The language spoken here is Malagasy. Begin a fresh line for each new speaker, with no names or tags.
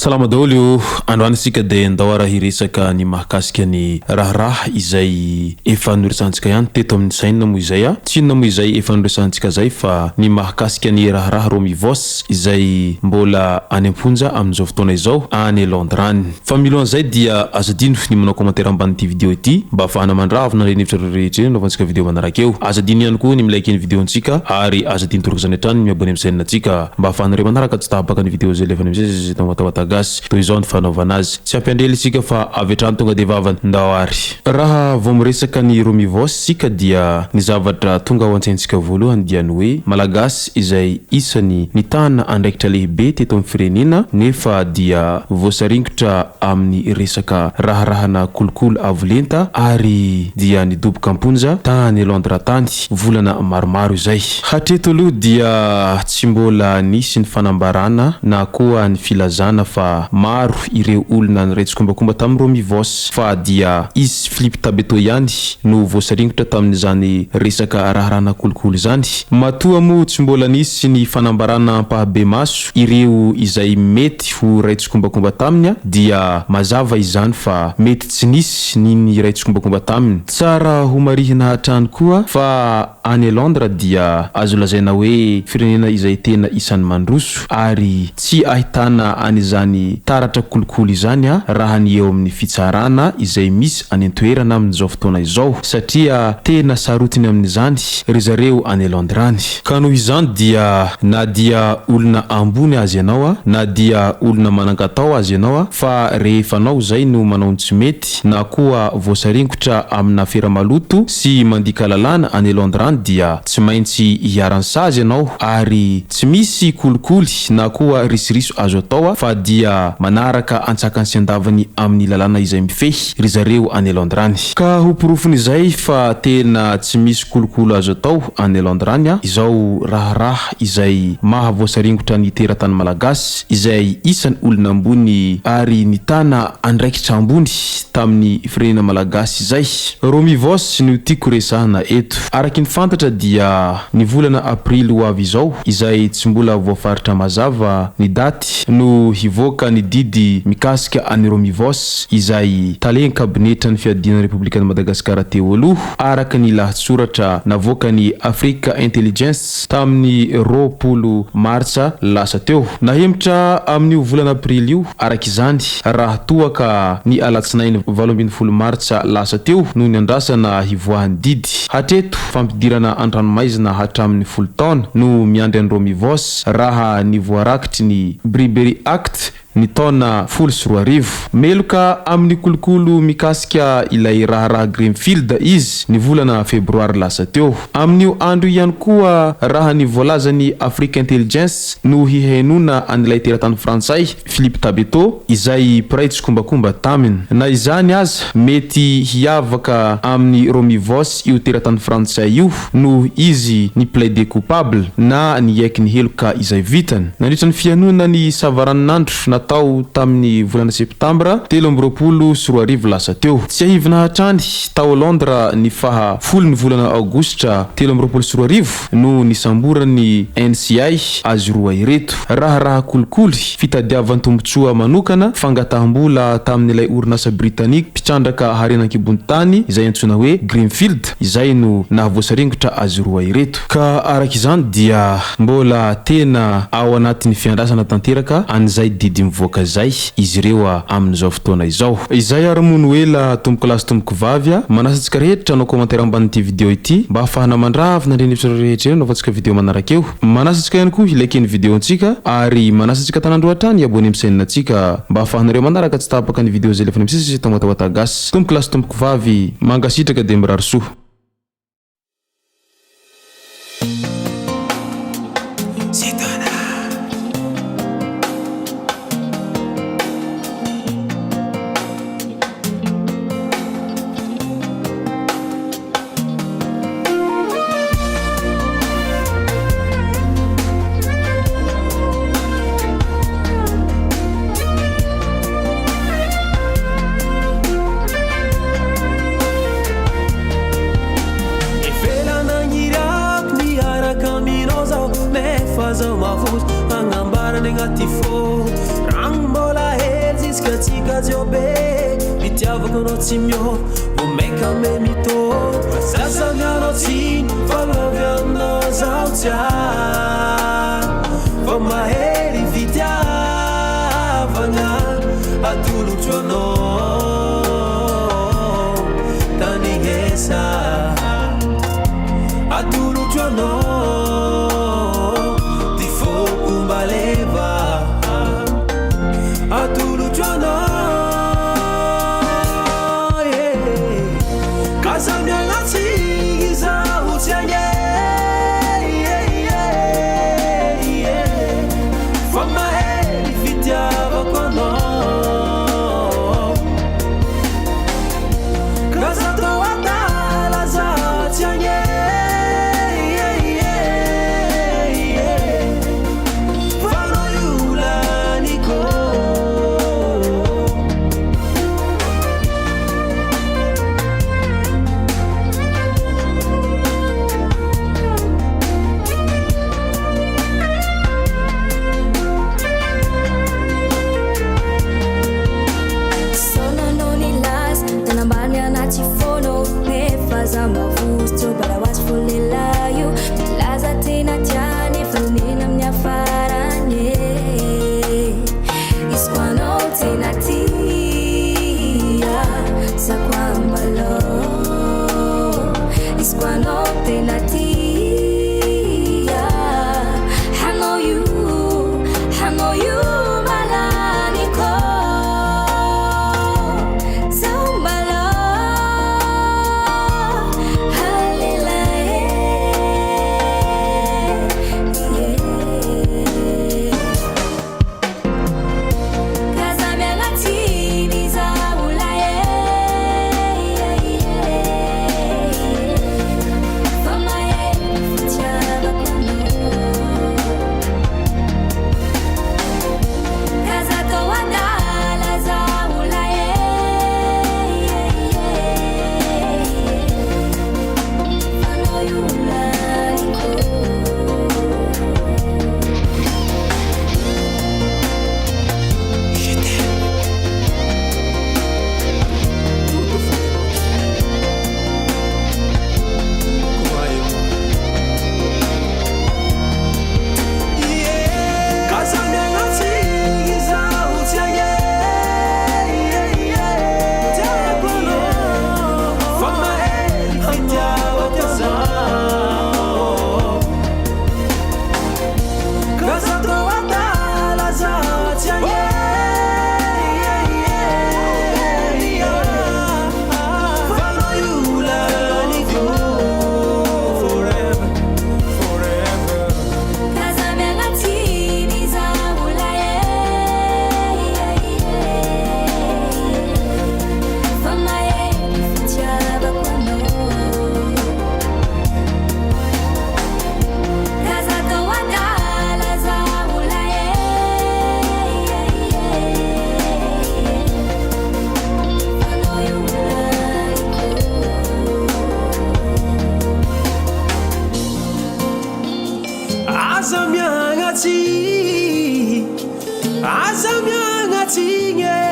Salama daholo io, androany sika de andao raha hiresaka ny mahakasika ny raharaha izay efa noresantsika ihany teto amin'ny saina moa izay tsy inona moa izay efa noresantsika zay fa ny mahakasika ny raharaha Romivos izay mbola any amponja amin'izao fotoana izao any Londres. Fa milohan'izay dia azadino ny manao commentaire amban'ity vidéo ity mba afahana mandravona ny hevitra rehetra novantsika vidéo manaraka eo. Azadino ihany koa ny milike ny vidéontsika ary azadino toroko zany hatrany miabony amin'ny chaîne-ntsika mba afahana manaraka tsy tabaka ny vidéo zay lefa nimsy gas to izao ny fanaovana azy tsy ampandrely isika fa avetrany tonga de vavany ndao ary raha vao miresaka ny Romivos sika dia ny zavatra tonga ao antsaintsika voalohany dia ny hoe malagasy izay isany nitana andraikitra lehibe teto amin'ny firenena nefa dia voasaringotra amin'ny resaka raharahana kolokolo avolenta ary dia nidoboka amponja tany Londres tany volana maromaro izay. Hatreto aloha dia tsy mbola nisy ny fanambarana na koa ny filazana fa maro ireo olona niraitsy-kombakomba tamin'ny Romivos fa dia izy Philippe Tabeto ihany no voasaringotra tamin'izany resaka raharahana kolokolo zany. Matoa moa tsy mbola nisy ny fanambarana ampahabe maso ireo izay mety ho raitsy-kombakomba taminy dia mazava izany fa mety tsy nisy ny raitsy-kombakomba taminy. Tsara ho marihina hatrany koa fa any Londres dia azo lazaina hoe firenena izay tena isan'ny mandroso ary tsy ahitana an'izany taratra kolokolo izany raha ny eo amin'ny fitsarana izay misy any an-toerana amin'izao fotoana izao satria tena sarotiny amin'izany ry zareo any Londres. Ka noho izany dia na dia olona ambony azy ianao na dia olona manangatao azy ianao fa rehefa anao zay no manao tsy mety na koa voasaringotra amina fera maloto sy mandika lalàna any Londres dia tsy maintsy hiaransazy ianao ary tsy misy kolikoly na koa risiriso azo atao fa dia manaraka antsakany sy andavany amin'ny lalàna izay mifehy ry zareo any Londres. Ka ho porofony izay fa tena tsy misy kolokolo azo atao any Londres izao raharaha izay mahavoasaringotra ny teratany malagasy izay isan'ny olona ambony ary nitana andraikitra ambony tamin'ny firenena malagasy izay. Romivos no tiako resahana eto. Araky ny fantatra dia ny volana aprily ho avy izao izay tsy mbola voafaritra mazava ny daty no hivoaka ny didy mikasika any Romivos izay talen kabinetra ny fiadina Republikan'i Madagasikara teo aloha araka ny lahatsoratra navoaka ny Africa Intelligence tamin'ny 20 martsa lasa teo. Nahemitra amin'io volana aprily io araka izany raha toaka ny alatsinainy 12 martsa lasa teo no ny andrasana hivoahan'ny didy. Hatreto fampidirana andranomaizina hatramin'ny 10 taona no miandry any Romivos raha ny voarakitry ny Bribery Act ny taona 14 meloka amin'ny kolokolo mikasika ilay raharaha Greenfield izy ny volana febroary lasa teo. Amin'io andro ihany koa raha ny voalaza ny Africa Intelligence no hihenona an'ilay teratany Frantsay Philippe Tabeto izay piraitsy-kombakomba taminy. Na izany aza mety hiavaka amin'ny Romivos io teratany Frantsay io no izy ny plaide coupable na ny yaiky ny heloka izay vitany. Nandritra ny fianona ny savaran'andro tao tamin'ny volana septambra 2024 lasa teo. Tsy ahivina hatrany tao Londres ny faha 10 ny volana aogostra 2024 no nisamborany NCI azy roa ireto raharaha kolikoly fitadiavan'ny tombotsoa manokana fangataham-bola tamin'ilay orinasa Britannique mpitrandraka harenan-kibony tany izay antsoina hoe Greenfield izay no nahavoasaringotra azy roa ireto. Ka araka izany dia mbola tena ao anatin'ny fiandrasana tanteraka an'izay didy mivoaka zay izy ireo amin'izao fotoana izao. Izay ary Manuela tomboko lasy tomboko vavy manasantsika rehetra anao commentaire amban'ity vidéo ity mba afahana mandravina ndreny hevitra rehetra novantsika vidéo manaraka eo. Manasantsika ihany koa ilike ny vidéontsika ary manasantsika tanandro hatrany abonné amin'ny chaîne-ntsika mba afahanareo manaraka tsy tapaka ny vidéo zay lefa misy tambatambata gasy. Tomboko lasy tomboko vavy mangasitraka de mirary soa.
be itiavako tsy mio omeka me mito sasamiano tsy falaviano zao tia fa mahery fitiavagna atolotro anao tanighesa atolotro anao ty foko mbaleva atolotro anao Azamiagnatigny